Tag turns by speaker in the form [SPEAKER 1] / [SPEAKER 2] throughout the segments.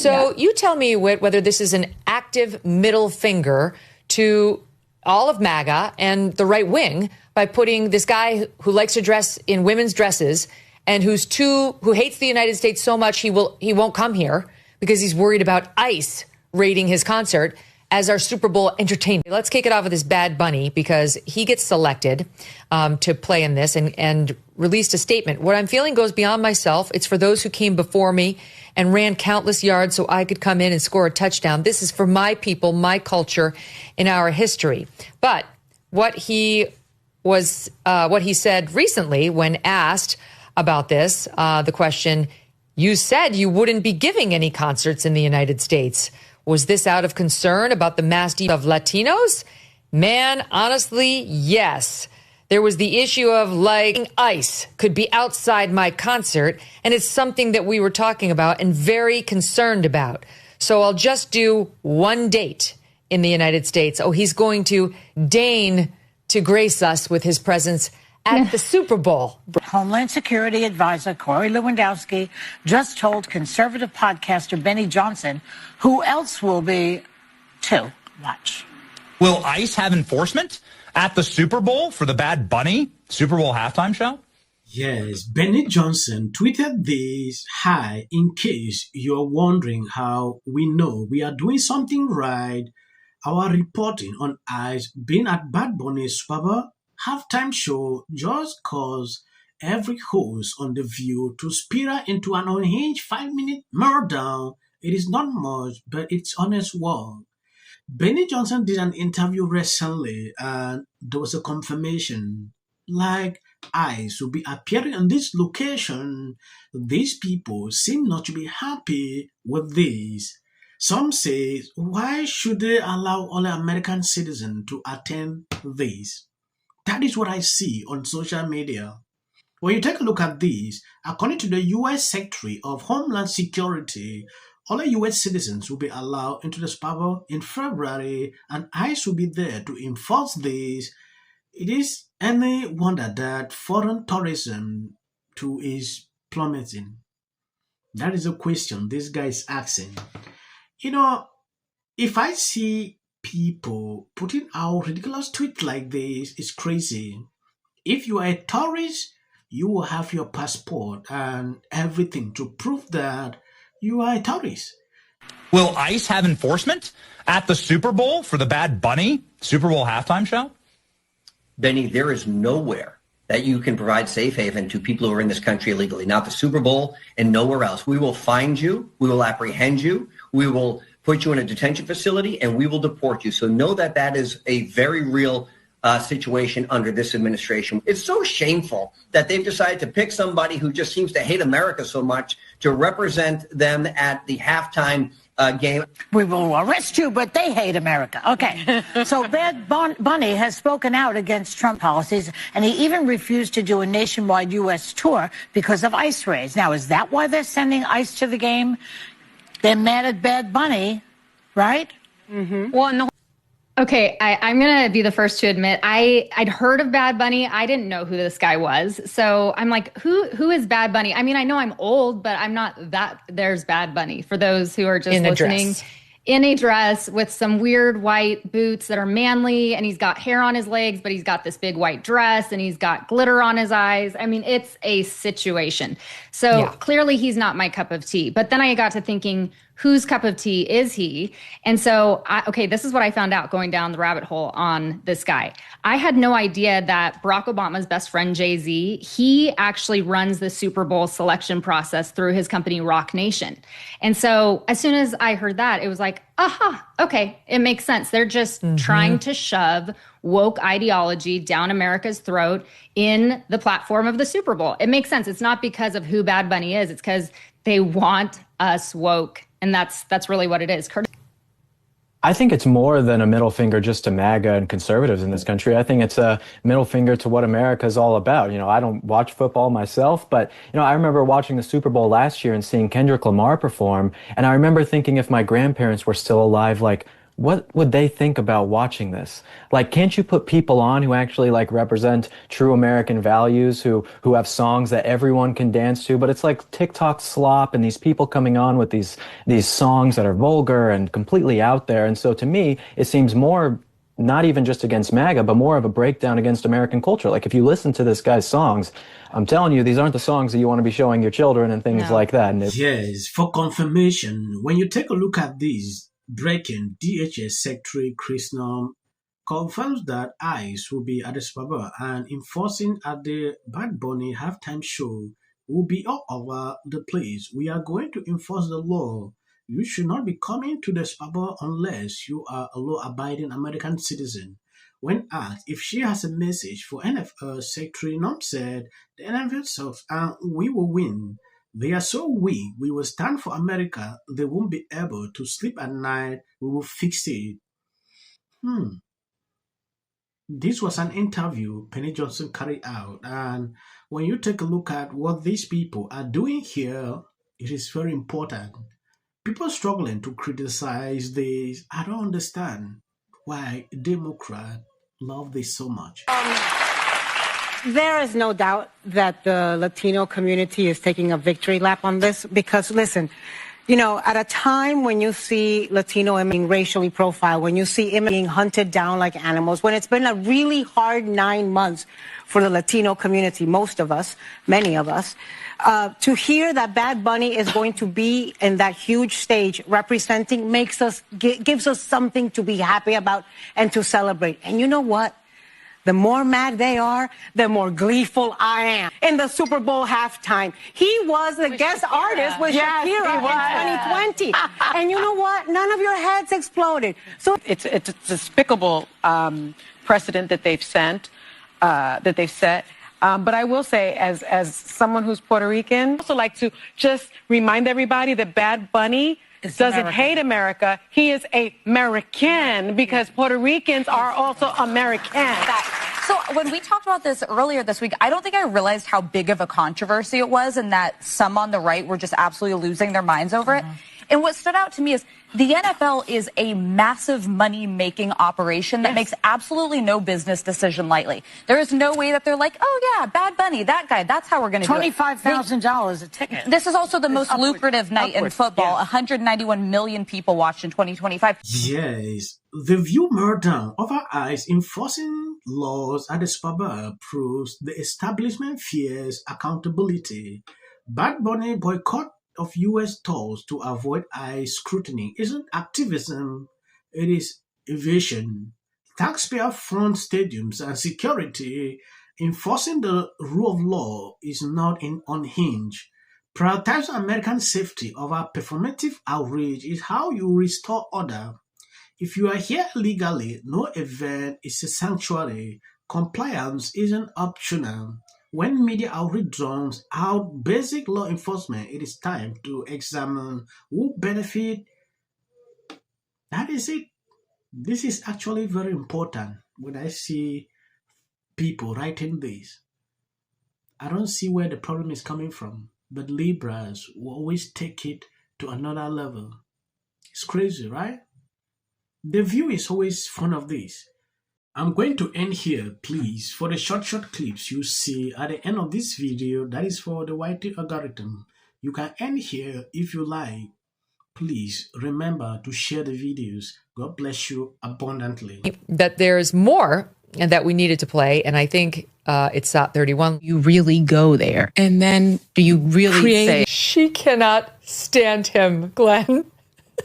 [SPEAKER 1] So you tell me, Whit, whether this is an active middle finger to all of MAGA and the right wing by putting this guy who likes to dress in women's dresses and who hates the United States so much he won't come here because he's worried about ICE raiding his concert as our Super Bowl entertainment. Let's kick it off with this Bad Bunny because he gets selected to play in this and released a statement. What I'm feeling goes beyond myself. It's for those who came before me and ran countless yards so I could come in and score a touchdown. This is for my people, my culture, and our history. But what he said recently when asked about this, the question, you said you wouldn't be giving any concerts in the United States. Was this out of concern about the mass of Latinos? Man, honestly, yes. There was the issue of like ICE could be outside my concert, and it's something that we were talking about and very concerned about. So I'll just do one date in the United States. Oh, he's going to deign to grace us with his presence at the Super Bowl.
[SPEAKER 2] Homeland Security Advisor Corey Lewandowski just told conservative podcaster Benny Johnson who else will be too. Watch.
[SPEAKER 3] Will ICE have enforcement at the Super Bowl for the Bad Bunny Super Bowl halftime show?
[SPEAKER 4] Yes, Benny Johnson tweeted this. Hi, in case you're wondering how we know we are doing something right, our reporting on ICE being at Bad Bunny's Super Bowl halftime show just caused every host on The View to spiral into an unhinged 5-minute meltdown. It is not much, but it's honest work. Benny Johnson did an interview recently and there was a confirmation like ICE will be appearing on this location. These people seem not to be happy with this. Some say, why should they allow all American citizens to attend this? That is what I see on social media. When you take a look at this, according to the U.S. Secretary of Homeland Security, all U.S. citizens will be allowed into the Super Bowl in February, and ICE will be there to enforce this. It is any wonder that foreign tourism too is plummeting. That is a question this guy is asking. You know, if I see people putting out ridiculous tweets like this, it's crazy. If you are a tourist, you will have your passport and everything to prove that you are a tourist.
[SPEAKER 3] Will ICE have enforcement at the Super Bowl for the Bad Bunny Super Bowl halftime show?
[SPEAKER 5] Benny, there is nowhere that you can provide safe haven to people who are in this country illegally, not the Super Bowl and nowhere else. We will find you. We will apprehend you. We will put you in a detention facility, and we will deport you. So know that that is a very real situation under this administration. It's so shameful that they've decided to pick somebody who just seems to hate America so much to represent them at the halftime game.
[SPEAKER 2] We will arrest you, but they hate America. Okay. So Bad Bunny has spoken out against Trump policies, and he even refused to do a nationwide U.S. tour because of ICE raids. Now, is that why they're sending ICE to the game? They're mad at Bad Bunny, right?
[SPEAKER 6] Mm-hmm. Well, okay, I'm going to be the first to admit, I'd heard of Bad Bunny. I didn't know who this guy was. So I'm like, who is Bad Bunny? I mean, I know I'm old, but I'm not that. There's Bad Bunny for those who are just listening. In a dress with some weird white boots that are manly, and he's got hair on his legs, but he's got this big white dress, and he's got glitter on his eyes. I mean, it's a situation. So clearly he's not my cup of tea. But then I got to thinking, whose cup of tea is he? And so, this is what I found out going down the rabbit hole on this guy. I had no idea that Barack Obama's best friend, Jay-Z, he actually runs the Super Bowl selection process through his company, Rock Nation. And so as soon as I heard that, it was like, okay, it makes sense. They're just trying to shove woke ideology down America's throat in the platform of the Super Bowl. It makes sense. It's not because of who Bad Bunny is. It's because they want us woke. And that's really what it is. Curtis?
[SPEAKER 7] I think it's more than a middle finger just to MAGA and conservatives in this country. I think it's a middle finger to what America is all about. You know, I don't watch football myself, but, you know, I remember watching the Super Bowl last year and seeing Kendrick Lamar perform. And I remember thinking if my grandparents were still alive, like, what would they think about watching this? Like, can't you put people on who actually like represent true American values, who have songs that everyone can dance to? But it's like TikTok slop and these people coming on with these songs that are vulgar and completely out there. And so to me, it seems more not even just against MAGA, but more of a breakdown against American culture. Like if you listen to this guy's songs, I'm telling you, these aren't the songs that you want to be showing your children and things like that. And
[SPEAKER 4] yes, for confirmation, when you take a look at these, breaking DHS Secretary Chris Noem confirms that ICE will be at the Super Bowl and enforcing at the Bad Bunny halftime show will be all over the place. We are going to enforce the law. You should not be coming to the Super Bowl unless you are a law-abiding American citizen. When asked if she has a message for NFL, Secretary Noem said, the NFL sucks and we will win. They are so weak. We will stand for America. They won't be able to sleep at night. We will fix it. This was an interview Penny Johnson carried out. And when you take a look at what these people are doing here, it is very important. People struggling to criticize this. I don't understand why Democrats love this so much.
[SPEAKER 8] There is no doubt that the Latino community is taking a victory lap on this because, listen, you know, at a time when you see Latino being racially profiled, when you see immigrants being hunted down like animals, when it's been a really hard 9 months for the Latino community, most of us, many of us, to hear that Bad Bunny is going to be in that huge stage representing gives us something to be happy about and to celebrate. And you know what? The more mad they are, the more gleeful I am. In the Super Bowl halftime, he was the guest artist with Shakira in 2020. And you know what? None of your heads exploded. So
[SPEAKER 9] it's a despicable precedent that they've set. But I will say, as someone who's Puerto Rican, I also like to just remind everybody that Bad Bunny doesn't hate America. He is a American because Puerto Ricans are also American.
[SPEAKER 10] So when we talked about this earlier this week, I don't think I realized how big of a controversy it was and that some on the right were just absolutely losing their minds over it. And what stood out to me is the NFL is a massive money-making operation that makes absolutely no business decision lightly. There is no way that they're like, oh, yeah, Bad Bunny, that guy, that's how we're going to do it.
[SPEAKER 2] $25,000 a ticket.
[SPEAKER 10] This is also the most lucrative night in football. 191 million people watched in 2025.
[SPEAKER 4] Yes, the view murder of our eyes enforcing laws at the Super Bowl proves the establishment fears accountability. Bad Bunny boycott of U.S. tours to avoid ICE scrutiny isn't activism, it is evasion. Taxpayer-fund stadiums and security enforcing the rule of law is not unhinged. Prioritizing American safety over performative outrage is how you restore order. If you are here illegally, no event is a sanctuary. Compliance isn't optional. When media outreach drowns out basic law enforcement, it is time to examine who benefit. That is it. This is actually very important. When I see people writing this, I don't see where the problem is coming from. But Libras will always take it to another level. It's crazy, right? The View is always fond of this. I'm going to end here, please, for the short clips you see at the end of this video. That is for the YT algorithm. You can end here if you like. Please remember to share the videos. God bless you abundantly.
[SPEAKER 1] That there's more and that we needed to play, and I think it's SOT 31.
[SPEAKER 11] You really go there, and then do you really say...
[SPEAKER 1] She cannot stand him, Glenn.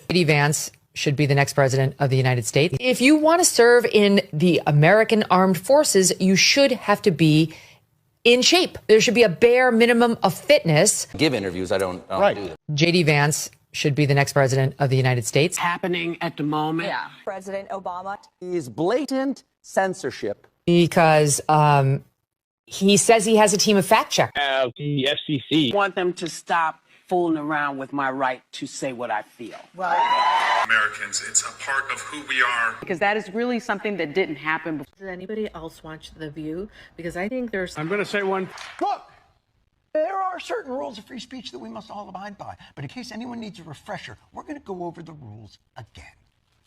[SPEAKER 1] J.D. Vance should be the next president of the United States. If you want to serve in the American Armed Forces, you should have to be in shape. There should be a bare minimum of fitness.
[SPEAKER 12] Give interviews, I don't do them.
[SPEAKER 1] J.D. Vance should be the next president of the United States.
[SPEAKER 13] Happening at the moment.
[SPEAKER 10] Yeah. President Obama.
[SPEAKER 12] Is blatant censorship.
[SPEAKER 1] Because he says he has a team of fact checkers.
[SPEAKER 13] The FCC. Want them to stop fooling around with my right to say what I feel.
[SPEAKER 14] Well, Americans, it's a part of who we are.
[SPEAKER 9] Because that is really something that didn't happen before.
[SPEAKER 11] Does anybody else watch The View? Because I think there's...
[SPEAKER 13] I'm going to say one.
[SPEAKER 15] Look, there are certain rules of free speech that we must all abide by. But in case anyone needs a refresher, we're going to go over the rules again.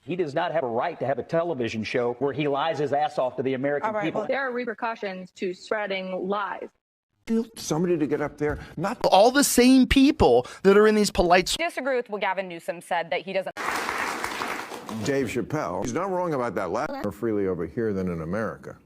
[SPEAKER 16] He does not have a right to have a television show where he lies his ass off to the American people.
[SPEAKER 17] There are repercussions to spreading lies.
[SPEAKER 18] Somebody to get up there, not all the same people that are in these polite.
[SPEAKER 17] Disagree with what Gavin Newsom said that he doesn't.
[SPEAKER 19] Dave Chappelle, he's not wrong about that. More freely over here than in America.